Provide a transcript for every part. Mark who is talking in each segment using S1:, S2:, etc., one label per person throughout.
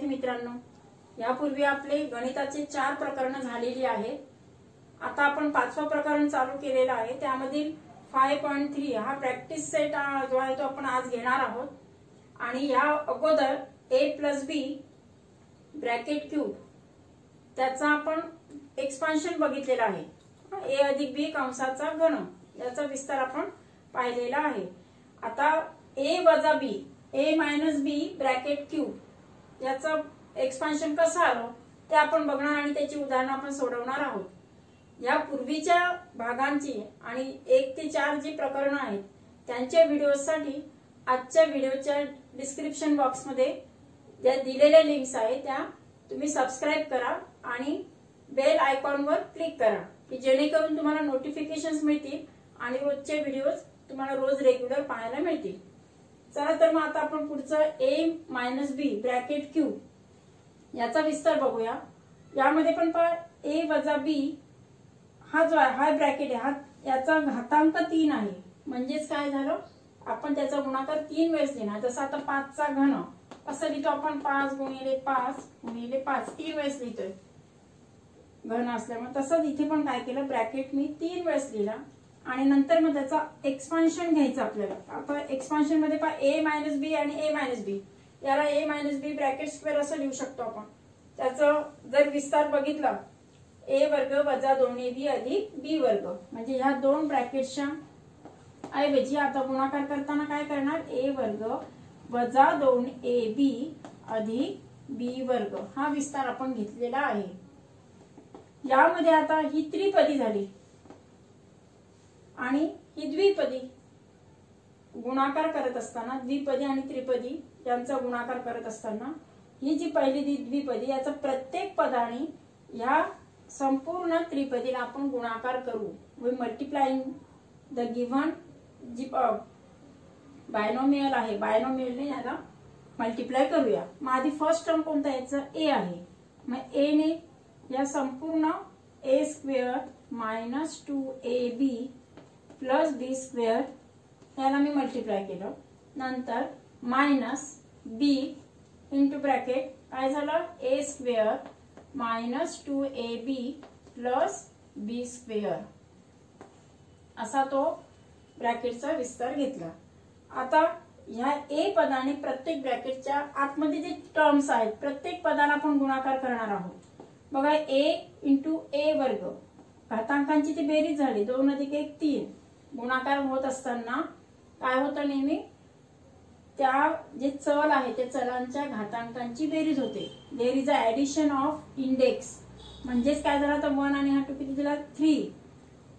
S1: मित्रांनो, यापूर्वी आपले गणिताचे 4 प्रकरण झालेली आहेत। आता आपण 5वं प्रकरण चालू केलेलं आहे। त्यामधील 5.3 हा प्रॅक्टिस सेट जो आहे तो आपण आज घेणार आहोत। आणि या अगोदर a + b ब्रॅकेट क्यूब त्याचा आपण एक्सपान्शन बघितलेला आहे। a + b कंसाचा घन याचा विस्तार आपण पाहिलेला आहे। आता a - b a - b bracket cube याचा एक्सपान्शन कसं आलं ते आपण बघणार आणि त्याची उदाहरणं आपण सोडवणार आहोत। या पूर्वीच्या भागांची आणि 1 ते 4 जी प्रकरणं आहेत त्यांच्या व्हिडिओसाठी आजच्या व्हिडिओच्या डिस्क्रिप्शन बॉक्समध्ये ज्या दिलेल्या लिंक्स आहेत त्या तुम्ही सबस्क्राइब करा आणि बेल आयकॉनवर क्लिक करा की जेणेकरून तुम्हाला नोटिफिकेशन्स मिळतील आणि रोजचे व्हिडिओज तुम्हाला रोज रेग्युलर पाहायला मिळतील। चला तर मग आता आपण पुढचं a - b ब्रॅकेट क्यूब याचा विस्तार बघूया। यामध्ये पण a - b हा जो आहे हा ब्रॅकेट आहे, हा याचा घातांक 3 आहे। म्हणजेच काय झालं, आपण त्याचा गुणाकार 3 वेळेस लिहिणार। जसं आता 5 चा घन असं लिहितो आपण, 5 × 5 × 5 3 वेळेस लिहितोय घन असल्यामुळे। तसंच इथे पण काय केलं, ब्रॅकेट मी 3 वेळेस लिहिला आणि नंतर मग त्याचा एक्सपान्शन घ्यायचं आपल्याला। आता एक्सपान्शन मध्ये a - b आणि a - b याला a - b ब्रॅकेट स्क्वेअर असं लिहू शकतो आपण। त्याचं जर विस्तार बघितला a वर्ग वजा 2ab अधिक b वर्ग, म्हणजे ह्या दोन ब्रॅकेटच्या ऐवजी आता गुणाकार करताना काय करणार, a वर्ग वजा 2ab अधिक b वर्ग हा विस्तार आपण घेतलेला आहे। यामध्ये आता ही त्रिपदी झाली आणि ही द्विपदी। गुणाकार करत असताना द्विपदी आणि त्रिपदी यांचा गुणाकार करत असताना ही जी पहिली द्विपदी याचा प्रत्येक पदाने या संपूर्ण त्रिपदीला आपण गुणाकार करू। We multiplying the given g binomial आहे, बायनोमियलने याला मल्टिप्लाय करूया। मग आधी फर्स्ट टर्म कोणता याचा a आहे, मग a ने या संपूर्ण a square - 2ab + b square याला मी मल्टिप्लाय केलं। नंतर -b इंटू ब्रॅकेट काय झालं, a square - 2ab + b square असा तो ब्रॅकेटचा विस्तार घेतला। आता ह्या a पदाने प्रत्येक ब्रॅकेटच्या आतमध्ये जे टर्म्स आहेत प्रत्येक पदाला आपण गुणाकार करणार आहोत। बघा a × a वर्ग घातांकांची ती बेरीज झाली, 2 + 1 3। गुणाकार होत असताना काय होतं, नेहमी त्या जे चल आहे त्या चलांच्या घातांकांची बेरीज होते। There is a addition of index. म्हणजेच काय झालं, तर 1 आणि हा 2 किती दिला 3।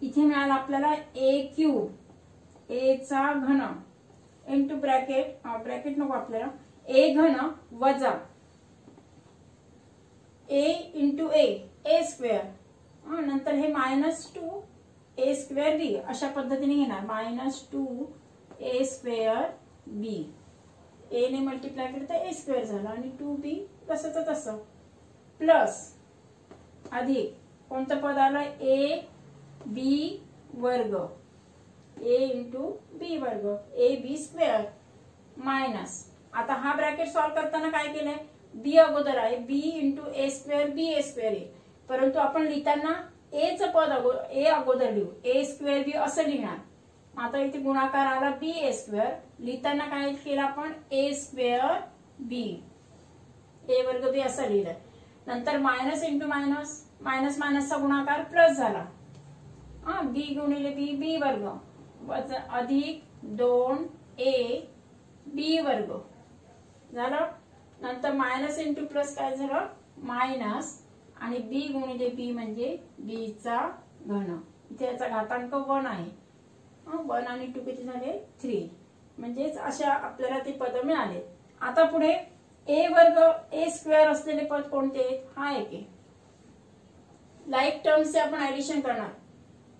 S1: इथे मिळाला आपल्याला a क्यूब, a चा घन इंटू ब्रॅकेट नको आपल्याला, a घन वजा a × a स्क्वेअर, नंतर हे -2a स्क्वेअर b अशा पद्धतीने घेणार। -2a स्क्वेअर b, a ने मल्टिप्लाय केलं तर a स्क्वेअर झाला आणि 2b तसंच तसं, प्लस अधिक कोणतं पद आलं, ab वर्ग a × b वर्ग ab स्क्वेअर मायनस। आता हा ब्रॅकेट सॉल्व करताना काय केलंय, b अगोदर आहे, b × a square b a square आहे, परंतु आपण लिहिताना a चं पद a अगोदर लिहू, a स्क्वेअर b असं लिहिणार। आता इथे गुणाकार आला b a स्क्वेअर, लिहिताना काय केलं आपण, a स्क्वेअर b a वर्ग b असं लिहिलं। नंतर मायनस इंटू मायनस, मायनस मायनसचा गुणाकार प्लस झाला, b × b b वर्ग वजा अधिक 2a b वर्ग झालं। नंतर मायनस इंटू प्लस काय झालं, मायनस आणि b × b म्हणजे b चा घन। इथे याचा घातांक 1 आहे, 1 आणि 2 किती झाले 3। म्हणजेच अशा आपल्याला ते पद मिळाले। आता पुढे a वर्ग a स्क्वेअर असलेले पद कोणते आहेत, हा एक आहे। लाईक टर्म्सचे आपण ऍडिशन करणार,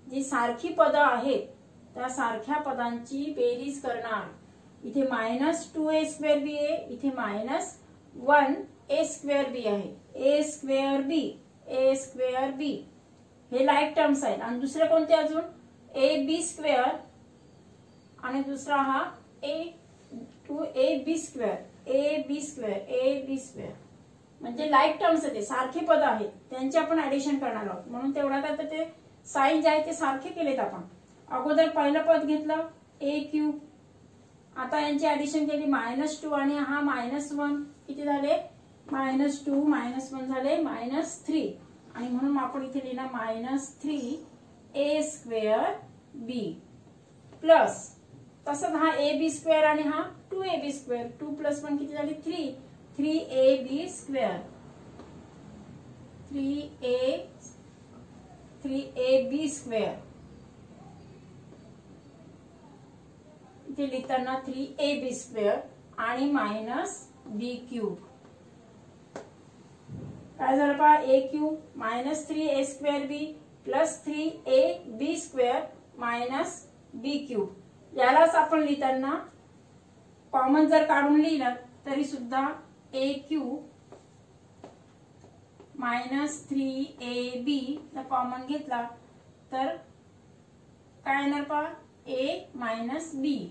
S1: जी सारखी पद आहेत त्या सारख्या पदांची बेरीज करणार। इथे -2a स्क्वेअर b आहे, इथे -1a स्क्वेअर b आहे, a स्क्वेअर b हे लाईक टर्म्स आहेत। आणि दुसरे कोणते अजून, ab स्क्वेअर आणि दुसरा हा a × ab स्क्वेअर म्हणजे लाईक टर्म्स आहेत, सारखे पद आहेत, त्यांचे आपण ऍडिशन करणार आहोत. म्हणून तेवढ्यात आता ते साइन जे आहे ते सारखे केलेत आपण. अगोदर पहिलं पद घेतलं ए क्यूब, आता यांची ऍडिशन केली -2 आणि हा -1 किती झाले, -2 -1 झाले -3 आणि म्हणून आपण इथे लिहिला -3ab b प्लस तसंच हा ab² आणि हा 2ab², 2 + 1 किती झाली 3, 3ab², 3ab² इथे लिहिताना 3ab² आणि -b³ काय झालं पहा, a cube -3a²b plus 3ab² -b³. यालाच आपण लिहिताना कॉमन जर काढून लिहिलं तरी सुद्धा a क्यूब -3ab कॉमन घेतला तर काय येणार पहा, a -b³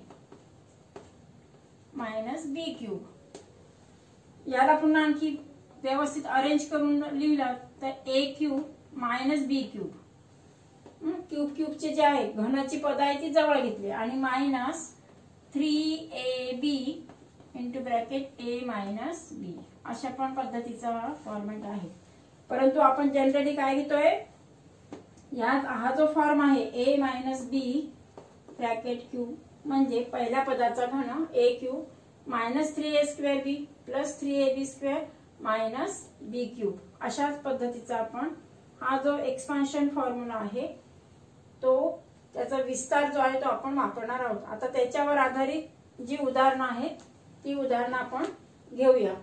S1: याला पुन्हा आणखी व्यवस्थित अरेंज करून लिहिलं तर a क्यूब -b³. क्यूबचे जे आहे घनाची पद आहे ती जवळ घेतली आणि -3ab into bracket a -b अशा पण पद्धतीचा फॉर्मॅट आहे. परंतु आपण जनरली काय घेतोय, यात हा जो फॉर्म आहे a -b ब्रॅकेट क्यूब म्हणजे पहिल्या पदाचा घन a cube -3a²b plus 3ab² -b³. अशाच पद्धतीचा आपण हा जो एक्सपान्शन फॉर्म्युला आहे तो त्याचा विस्तार जो आहे तो आपण वापरणार आहोत. आता त्याच्यावर आधारित जी उदाहरणं आहेत ती उदाहरणं आपण घेऊया.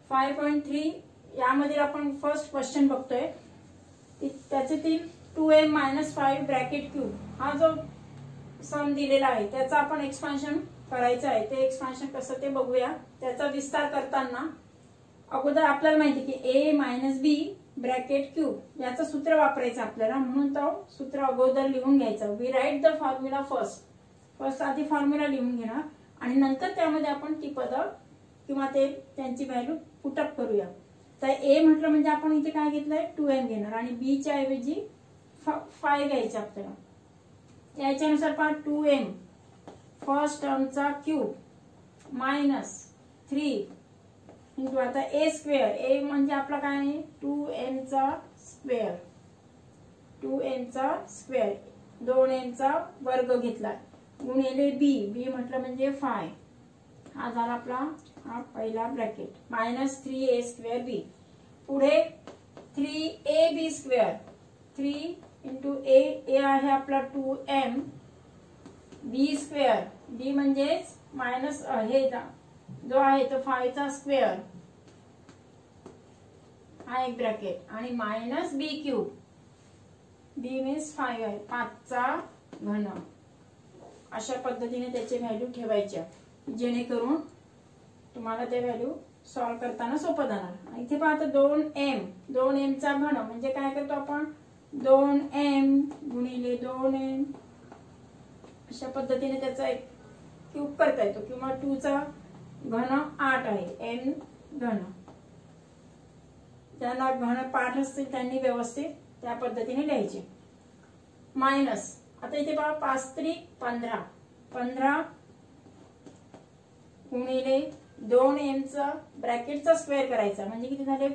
S1: 5.3 यामध्ये आपण फर्स्ट क्वेश्चन बघतोय, त्याच्यातील 2m - 5 ब्रॅकेट क्यूब हा जो सम दिलेला आहे त्याचा आपण एक्सपान्शन करायचं आहे. ते एक्सपान्शन कसं ते बघूया. त्याचा विस्तार करताना अगोदर आपल्याला माहिती की a - b ब्रॅकेट क्यूब याचं सूत्र वापरायचं आपल्याला, म्हणून तो सूत्र अगोदर लिहून घ्यायचं. We write the formula first आधी फॉर्म्युला लिहून घेणार आणि नंतर त्यामध्ये आपण ती पद किंवा ते त्यांची व्हॅल्यू पुटअप करूया. तर a म्हटलं म्हणजे आपण इथे काय घेतलंय 2m घेणार आणि b च्या ऐवजी 5 घ्यायचं आपल्याला. याच्यानुसार पहा 2m फर्स्ट टर्मचा क्यूब -3 इंटू आता a², a म्हणजे आपला काय आहे 2m चा स्क्वेअर, 2m चा स्क्वेअर 2m चा वर्ग घेतला गुणिले b म्हटलं म्हणजे 5. हा झाला आपला हा पहिला ब्रॅकेट -3a²b. पुढे 3ab², 3 इंटू a आहे आपला 2m, b² b म्हणजेच मायनस हे जो आहे तो 5 चा स्क्वेअर हा एक ब्रॅकेट आणि -b³, b मीन्स 5 आहे 5 चा घन. अशा पद्धतीने त्याचे व्हॅल्यू ठेवायच्या जेणेकरून तुम्हाला ते व्हॅल्यू सॉल्व करताना सोपं जाणार. इथे पहा आता 2m चा घन म्हणजे काय करतो आपण 2m गुणिले 2m अशा पद्धतीने त्याचा एक क्यूब करता येतो किंवा 2 चा घन 8 आहे m घन. ज्यांना घन पाठ असतील त्यांनी व्यवस्थित त्या पद्धतीने लिहायचे. मायनस आता इथे पहा 5 × 15, 15 गुणिले 2m चा ब्रॅकेटचा स्क्वेअर करायचा म्हणजे किती झाले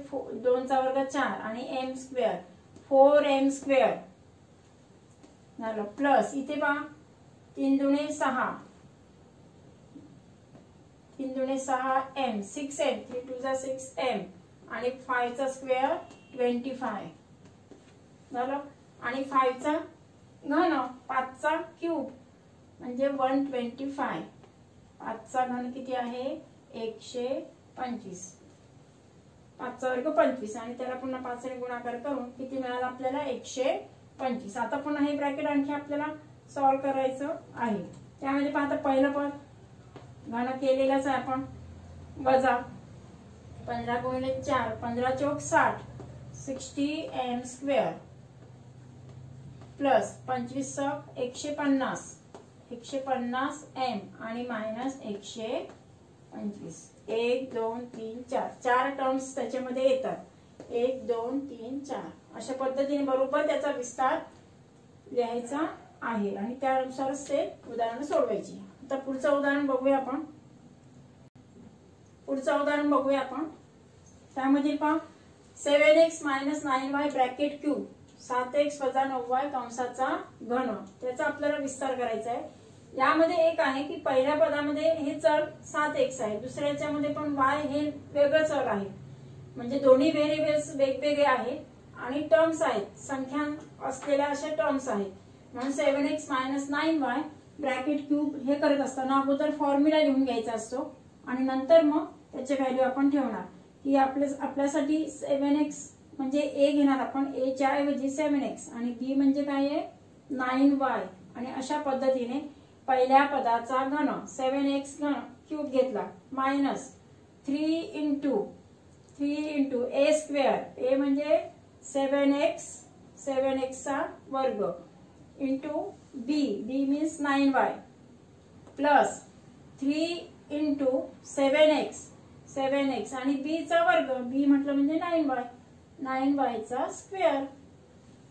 S1: 2 चा वर्ग 4 आणि m², 4m² झालं. प्लस इथे पहा 3 दुणे 6, 3 दुणे 6m, 6m, 3 2 जा 6m आणि 5 चा स्क्वेअर 25 झालं. आणि 5 चा घन 5 चा क्यूब म्हणजे 125. 5 चा घन किती आहे 125, 5 चा वर्ग 25 आणि त्याला पुन्हा 5 ने गुणाकार करून किती मिळालं आपल्याला 125. आता पुन्हा हे ब्रॅकेट आणखी आपल्याला सॉल्व करायचं आहे. त्यामध्ये पाहता पहिलं पद घन केलेलंच आहे आपण, वजा 15 गुणिले 4, 15 चौक 60, 60m² प्लस 25 × 150, 150m आणि -125. 1 2 3 4 4 टर्म्स त्याच्यामध्ये येतात 1 2 3 4 अशा पद्धतीने बरोबर त्याचा विस्तार लिहायचा आहे आणि त्यानुसारच ते उदाहरण सोडवायची. आता पुढचं उदाहरण बघूया आपण. त्यामध्ये पहा 7x - 9y bracket cube 7x - 9y कंसाचा घन त्याचा आपल्याला विस्तार करायचा आहे. यामध्ये एक आहे की पहिल्या पदामध्ये हे चल 7x आहे, दुसऱ्याच्यामध्ये पण y हे वेगळं चल आहे, म्हणजे दोन्ही व्हेरिएबल्स वेगवेगळे आहेत आणि टर्म्स आहेत, संख्या असलेल्या अशा टर्म्स आहेत. म्हणून 7x - 9y ब्रॅकेट क्यूब हे करत असताना अगोदर फॉर्म्युला लिहून घ्यायचा असतो आणि नंतर मग त्याचे व्हॅल्यू आपण ठेवणार की आपल्यासाठी 7x म्हणजे a घेणार आपण, a च्या ऐवजी 7x आणि b म्हणजे काय आहे 9y आणि अशा पद्धतीने पहिल्या पदाचा घन 7x घन क्यूब घेतला minus 3 into a square, a म्हणजे 7x चा वर्ग into b means 9y plus 3 into 7x आणि b चा वर्ग, b म्हटलं म्हणजे 9y चा square,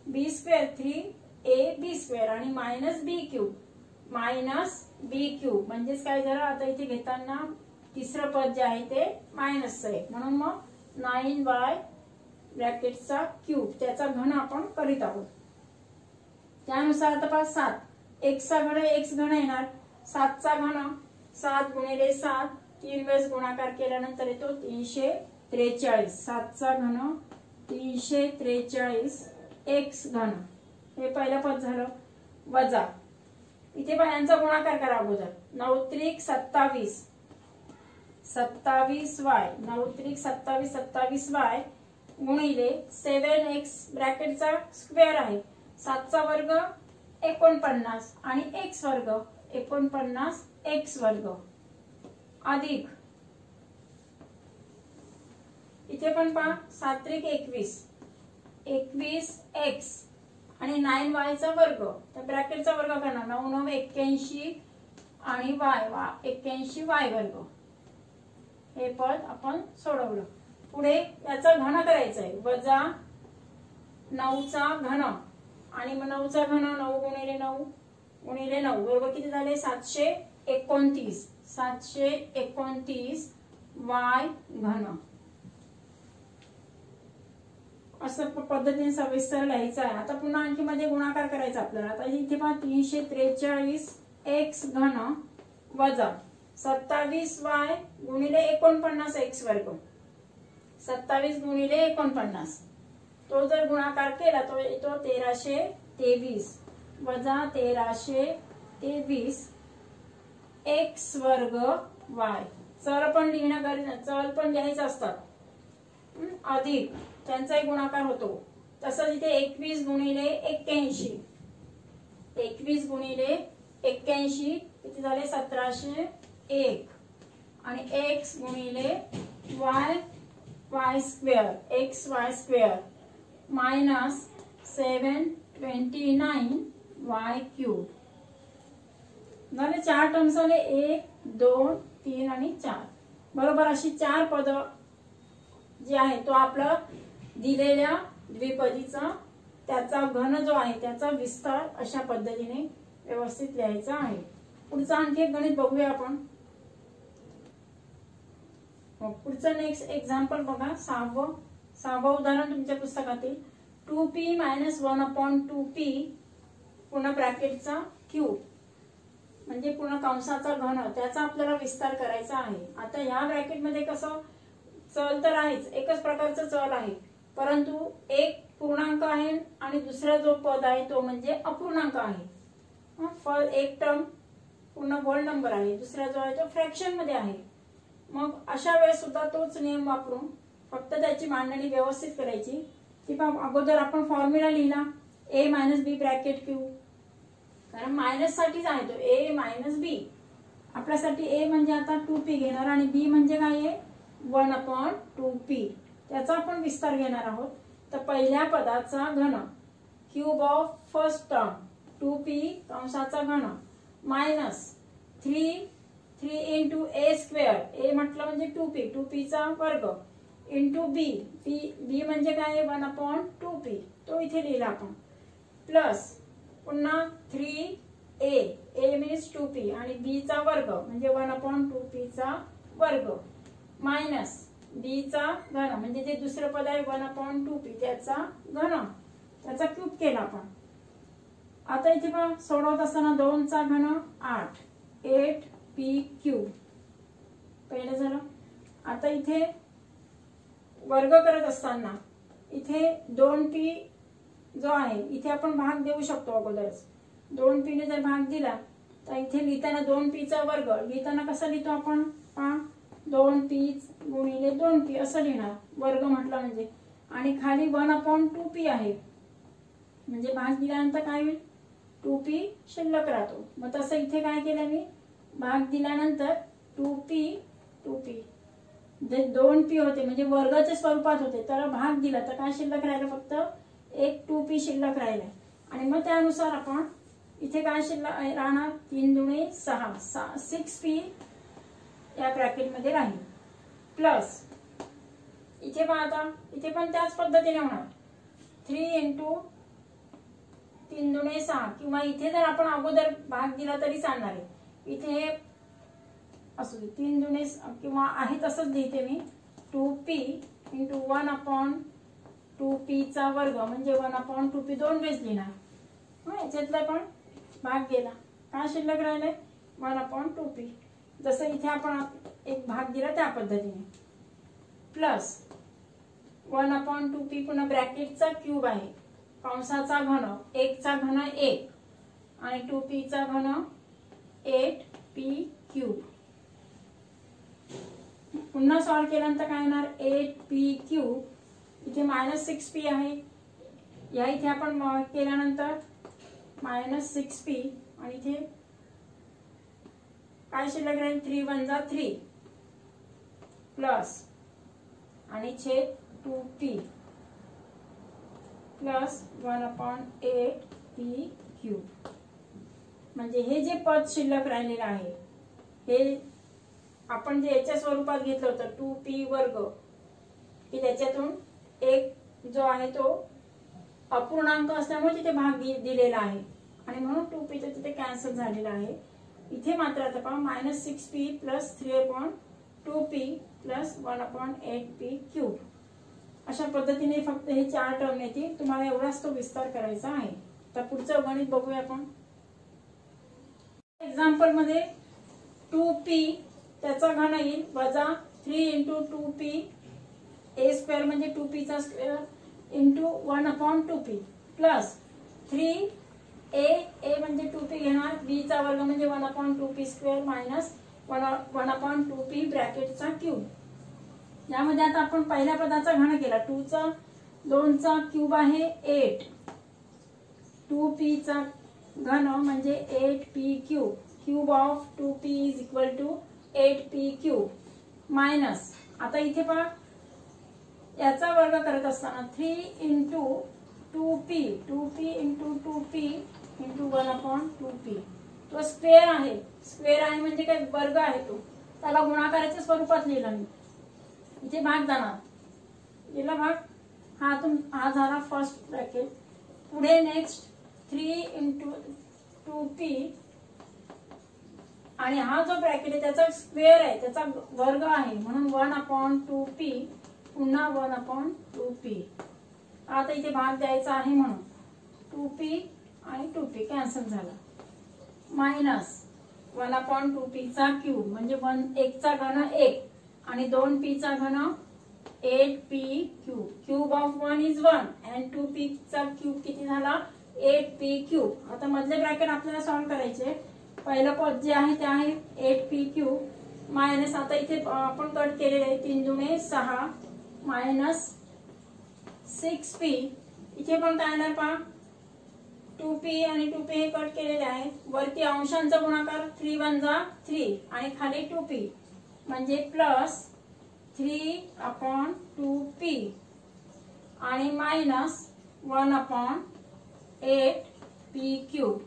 S1: b square 3ab square आणि मायनस b क्यूब म्हणजेच काय झालं आता इथे घेताना तिसरं पद जे आहे ते मायनस आहे म्हणून मग 9y ब्रॅकेटचा क्यूब त्याचा घन आपण करीत आहोत. त्यानुसार आता पहा 7 x चा घन x घन येणार, 7 चा घन 7 गुणिले 7 3 वेळेस गुणाकार केल्यानंतर येतो 343. 7 चा घन 343 x घन हे पहिलं पद झालं. वजा इथे पण यांचा गुणाकार करा अगोदर 9 त्रिक 27 27y 9 त्रिक 27y गुणिले 7x ब्रॅकेटचा स्क्वेअर आहे, 7 चा वर्ग 49 आणि x वर्ग 49 x वर्ग अधिक इथे पण पहा 7 त्रिक 21 x आणि 9y चा वर्ग, तर ब्रॅकेटचा वर्ग करणार 9 9 81 आणि y 81 y वर्ग. हे पद आपण सोडवलं. पुढे याचा घन करायचा आहे, वजा 9 चा घन आणि मग 9 चा घन 9 गुणिले 9 बरोबर किती झाले 729 y घन. असं पद्धतीने सविस्तर लिहायचं आहे. आता पुन्हा आणखी मध्ये गुणाकार करायचा आपल्याला. आता इथे पहा 343 x घन वजा 27y गुणिले 49 x वर्ग 27 गुणिले 49 तो जर गुणाकार केला तो येतो 1323 वजा 1323 x वर्ग y. चल पण लिहिणं गरजेचं, चल पण लिहायचं असतात अधिक त्यांचाही गुणाकार होतो. तसंच इथे 21 गुणिले 81 किती झाले 1701 आणि x गुणिले y square minus 729 y cube झाले. 4 टर्म्स आले 1 2 3 आणि 4 बरोबर. अशी 4 पद जे आहे तो आपला दिलेल्या द्विपदीचा त्याचा घन जो आहे त्याचा विस्तार अशा पद्धतीने व्यवस्थित लिहायचा आहे. पुढचं आणखी एक गणित बघूया आपण. पुढचं नेक्स्ट एक्झाम्पल बघा. सहावं उदाहरण तुमच्या पुस्तकातील 2p - 1/2p पुन्हा ब्रॅकेटचा क्यूब म्हणजे पुन्हा कंसाचा घन त्याचा आपल्याला विस्तार करायचा आहे. आता या ब्रॅकेटमध्ये कसं चल तर आहेच, एकच प्रकारचं चल आहे, परंतु एक पूर्णांक आहे आणि दुसरा जो पद आहे तो म्हणजे अपूर्णांक आहे. एक टर्म पूर्ण होल नंबर आहे, दुसरा जो आहे तो फ्रॅक्शन मध्ये आहे. मग अशा वेळेस सुद्धा तोच नियम वापरून फक्त त्याची मांडणी व्यवस्थित करायची. की अगोदर आपण फॉर्म्युला लिहिला a - b ब्रॅकेट क्यूब, कारण मायनस साठीच आहे तो a - b. आपल्यासाठी a म्हणजे आता 2p घेणार आणि b म्हणजे काय आहे 1/2p. त्याचा आपण विस्तार घेणार आहोत. तर पहिल्या पदाचा घन cube of first term 2p कंसाचा घन मायनस 3 3 इंटू ए स्क्वेअर, ए म्हटलं म्हणजे 2p, 2p चा वर्ग इंटू बी, बी म्हणजे काय 1/2p, तो इथे लिहिला आपण, प्लस पुन्हा 3a, ए मीन्स 2p आणि b चा वर्ग म्हणजे 1/2p चा वर्ग, मायनस b चा घन म्हणजे जे दुसरं पद आहे 1/2p त्याचा घन, त्याचा क्यूब केला आपण. आता इथे पहा सोडवत असताना 2 चा घन 8, 8p क्यूब पहिलं झालं. आता इथे वर्ग करत असताना इथे 2p जो आहे इथे आपण भाग देऊ शकतो अगोदरच. 2p ने जर भाग दिला तर इथे लिहिताना 2p चा वर्ग लिहिताना कसं लिहितो आपण, 2p गुणिले 2p असं लिहिणार, वर्ग म्हटलं म्हणजे, आणि खाली 1/2p आहे म्हणजे भाग दिल्यानंतर काय होईल 2p शिल्लक राहतो. मग तसं इथे काय केलं मी, भाग दिल्यानंतर 2p जे 2p होते म्हणजे वर्गाच्या स्वरूपात होते तर भाग दिला तर काय शिल्लक राहिलं, फक्त एक 2p शिल्लक राहिलाय. आणि मग त्यानुसार आपण इथे काय शिल्लक राहणार, 3 दुणे 6, 6p या ब्रॅकेट मध्ये राहील, प्लस इथे पण आता इथे पण त्याच पद्धतीने होणार 3 इंटू 3 दुणे 6, किंवा इथे जर आपण अगोदर भाग दिला तरी चालणार आहे. इथे असू दे 3 दुणे किंवा आहे तसंच लिहिते मी, 2p इंटू 1/2p चा वर्ग म्हणजे 1/2p 2 वेळेस लिहिणार. याच्यातला पण भाग गेला, काय शिल्लक राहिले 1/2p, जसं इथे आपण एक भाग दिला त्या पद्धतीने, प्लस 1/2p पुन्हा ब्रॅकेटचा क्यूब आहे, कंसाचा घन 1 चा घन 1 आणि 2p चा घन 8p क्यूब. पुन्हा सॉल्व केल्यानंतर काय येणार 8p क्यूब, इथे -6p आहे, या इथे आपण केल्यानंतर -6p आणि इथे काय शिल्लक राहील 3 1 जा 3 प्लस आणि छेद 2p प्लस 1/8p क्यूब. म्हणजे हे जे पद शिल्लक राहिलेलं आहे हे आपण जे याच्या स्वरूपात घेतलं होतं 2p वर्ग, की त्याच्यातून एक जो आहे तो अपूर्णांक असल्यामुळे तिथे भाग दिलेला आहे आणि म्हणून 2p तिथे कॅन्सल झालेला आहे. इथे मात्र आता पहा -6p plus 3/2p plus 1/8p cube. अशा पद्धतीने फक्त हे 4 टर्म येतील, तुम्हाला एवढाच तो विस्तार करायचा आहे. तर पुढचं गणित बघूया आपण. एक्झाम्पल मध्ये 2p त्याचा घन येईल वजा 3 इंटू 2p ए स्क्वेअर म्हणजे 2p चा square into 1/2p plus 3a म्हणजे 2p घेणार, b चा वर्ग म्हणजे 1/2p square minus 1/2p ब्रॅकेटचा cube. यामध्ये आता आपण पहिल्या पदाचा घन केला, 2 चा क्यूब आहे 8, 2p चा घन म्हणजे 8p cube, cube of 2p is equal to 8p cube minus, आता इथे पहा याचा वर्ग करत असताना 3 into 2p into 2p into 1/2p, तो स्क्वेअर आहे म्हणजे काय वर्ग आहे, तो त्याला गुणाकाराच्या स्वरूपात लिहिला मी. इथे भाग जाणार, गेला भाग, हा झाला फर्स्ट ब्रॅकेट. पुढे नेक्स्ट 3 इंटू 2p आणि हा जो ब्रॅकेट आहे त्याचा स्क्वेअर आहे, त्याचा वर्ग आहे म्हणून 1/2p पुन्हा 1/2p. आता इथे भाग द्यायचा आहे म्हणून 2p आणि 2p कॅन्सल झाला, मायनस 1/2p चा क्यूब म्हणजे 1 चा घन 1 आणि 2p चा घन 8p cube, cube of 1 is 1 and 2p चा क्यूब किती झाला 8p क्यूब. आता मधले ब्रॅकेट आपल्याला सॉल्व्ह करायचे. पहिलं पद जे आहे ते आहे 8p क्यूब मायनस, आता इथे आपण कट केलेले आहे 3 दुणे 6 मायनस 6p. इथे पण काय येणार पहा 2p आणि 2p हे कट केलेले आहे, वरती अंशांचा गुणाकार 3 1 जा 3 आणि खाली 2p म्हणजे प्लस 3/2p आणि minus 1/8p cube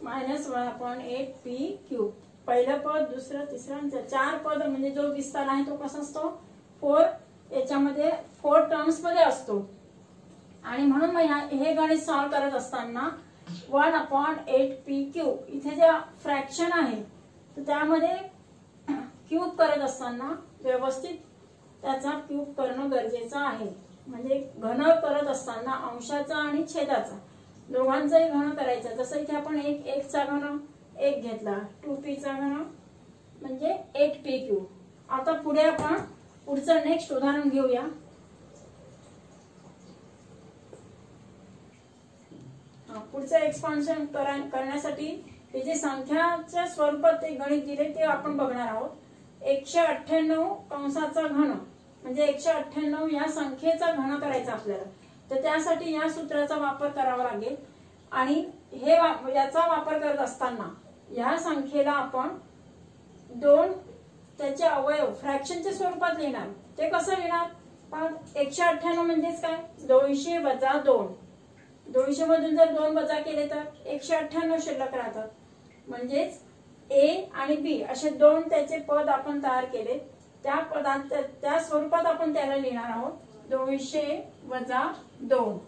S1: minus 1/8p cube. पहिलं पद, दुसरं, तिसरं, चार पद म्हणजे जो विस्तार आहे तो कसा असतो, 4 याच्यामध्ये 4 टर्म्स मध्ये असतो. आणि म्हणून मग हे गणित सॉल्व्ह करत असताना 1/8p³ इथे जे फ्रॅक्शन आहे तर त्यामध्ये क्यूब करत असताना व्यवस्थित त्याचा क्यूब करणं गरजेचं आहे. म्हणजे घन करत असताना अंशाचा आणि छेदाचा दोघांचाही घन करायचा. जसं इथे आपण 1 चा घन 1 घेतला, 2p चा घन म्हणजे 8p³. आता पुढे आपण पुढचं नेक्स्ट उदाहरण घेऊया. पुढचं एक्सपान्शन करण्यासाठी हे जे संख्याच्या स्वरूपात ते गणित दिले ते आपण बघणार आहोत. 198 कंसाचा घन म्हणजे 198 या संख्येचा घन करायचा आपल्याला. तर त्यासाठी या सूत्राचा वापर करावा लागेल. आणि हे याचा वापर करत असताना या संख्येला आपण 2 त्याचे अवयव फ्रॅक्शनच्या स्वरूपात लिहिणार. ते कसं लिहिणार, पण 198 म्हणजेच काय, 200 वजा 2. 200 मधून जर 2 वजा केले तर 198 शिल्लक राहतात. म्हणजेच ए आणि बी असे 2 त्याचे पद आपण तयार केले. त्या स्वरूपात आपण त्याला लिहिणार आहोत. 200 वजा 2.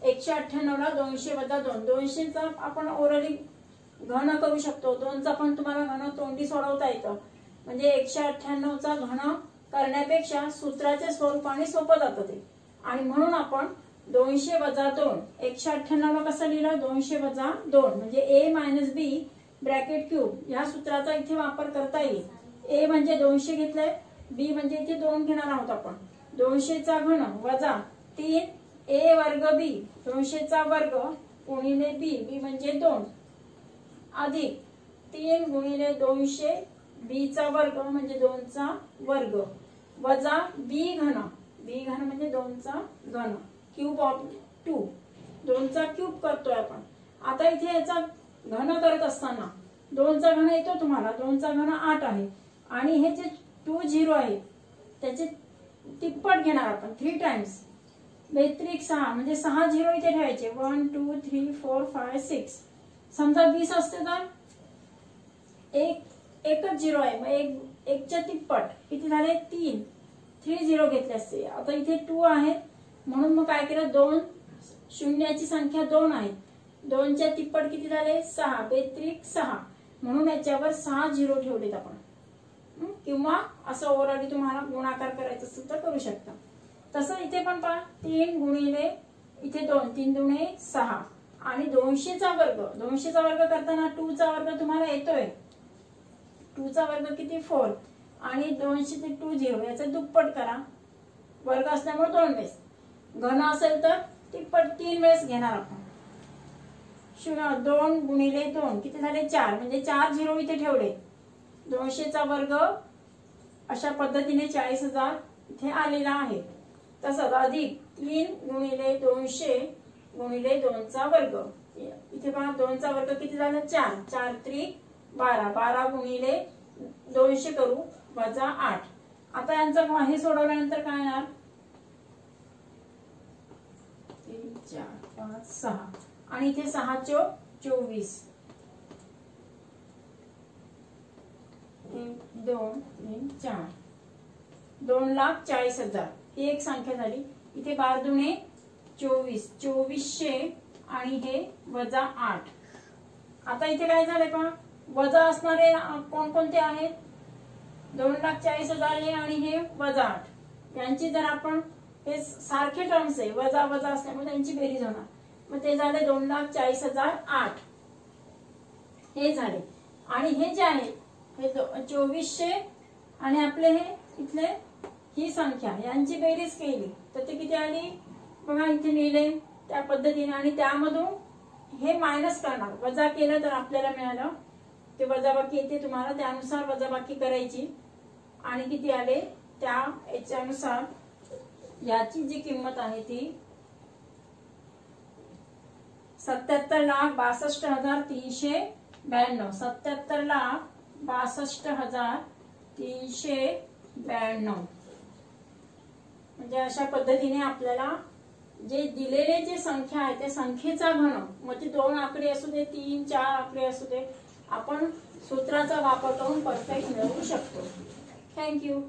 S1: 198 ला 200 वजा 2. 200 चा आपण ओरली घन करू शकतो. 2 चा पण तुम्हाला घन तोंडी सोडवता येतं. म्हणजे 198 चा घन करण्यापेक्षा सूत्राच्या स्वरूपाने सोपं जातं ते. आणि म्हणून आपण 200 वजा 2 198 ला कसं लिहिलं, 200 वजा 2 म्हणजे a minus b bracket cube या सूत्राचा इथे वापर करता येईल. a म्हणजे 200 घेतलंय, b म्हणजे इथे 2 घेणार आहोत आपण. 200 चा घन वजा 3 a वर्ग b 200 चा वर्ग गुणिले b, b म्हणजे 2 अधिक 3 गुणिले 200 b चा वर्ग म्हणजे 2 चा वर्ग वजा b घन म्हणजे 2 चा घन क्यूब ऑफ 2. 2 चा क्यूब करतोय आपण. आता इथे याचा घन करत असताना 2 चा घन येतो तुम्हाला. 2 चा घन 8 आहे. आणि हे जे 2 0 आहे त्याचे तिप्पट घेणार आपण 3 टाइम्स. बेत्रिक 6 म्हणजे 6 0 इथे ठेवायचे. 1 2 3 4 5 6. समजा 20 असते तर एकच 0 आहे. मग एकच्या तिप्पट किती झाले, 3 0 घेतले असते. आता इथे 2 आहेत म्हणून मग काय केलं, 2 शून्याची संख्या 2 आहे. 2 च्या तिप्पट किती झाले, 6. बेत्रिक 6 म्हणून याच्यावर 6 0 ठेवलेत आपण. किंवा असं ओरली तुम्हाला गुणाकार करायचं असेल तर करू शकता. तसं इथे पण पहा 3 गुणिले इथे 2 3 दुणे 6 आणि 200 चा वर्ग. 200 चा वर्ग करताना 2 चा वर्ग तुम्हाला येतोय. 2 चा वर्ग किती 4 आणि 200 ते 2 0 याचा दुप्पट करा. वर्ग असल्यामुळे 2 वेळेस. घन असेल तर तिप्पट 3 वेळेस घेणार आपण. 2 गुणिले 2 किती झाले 4 म्हणजे 4 0 इथे ठेवले. 200 चा वर्ग अशा पद्धतीने 40,000 इथे आलेला आहे. तसंच अधिक 3 गुणिले 200 गुणिले 2 चा वर्ग. इथे पहा 2 चा वर्ग किती झाला 4. 4 त्रिक 12. 12 गुणिले 200 करू वजा 8. आता यांचं हे सोडवल्यानंतर काय येणार, 3 4 5 6 आणि इथे 6 चोक 24. 1 2 3 4 2,40,000 ही एक संख्या झाली. इथे 12 दुणे 24 2400 आणि हे वजा 8. आता इथे काय झाले पहा, वजा असणारे कोणकोणते आहेत, 2,40,000 हे आणि हे वजा 8. यांची जर आपण हे सारखे टर्म्स आहे वजा वजा असल्यामुळे त्यांची बेरीज होणार. मग ते झाले 2,40,008 हे झाले. आणि हे जे आहे हे 2400 आणि आपले हे इथले ही संख्या यांची बेरीज केली तर ते किती आली बघा, इथे लिहिले त्या पद्धतीने. आणि त्यामधून हे मायनस करणार, वजा केलं तर आपल्याला मिळालं ते वजाबाकी येते तुम्हाला, त्यानुसार वजाबाकी करायची. आणि किती आले त्या याच्यानुसार याची जी किंमत आहे ती 77,62,392. 77,62,392. म्हणजे अशा पद्धतीने आपल्याला जे दिलेले जे संख्या आहे त्या संख्येचा घन, मग ते 2 आकडे असू दे 3 4 आकडे असू दे आपण सूत्राचा वापर करून परफेक्ट मिळवू शकतो. थँक्यू.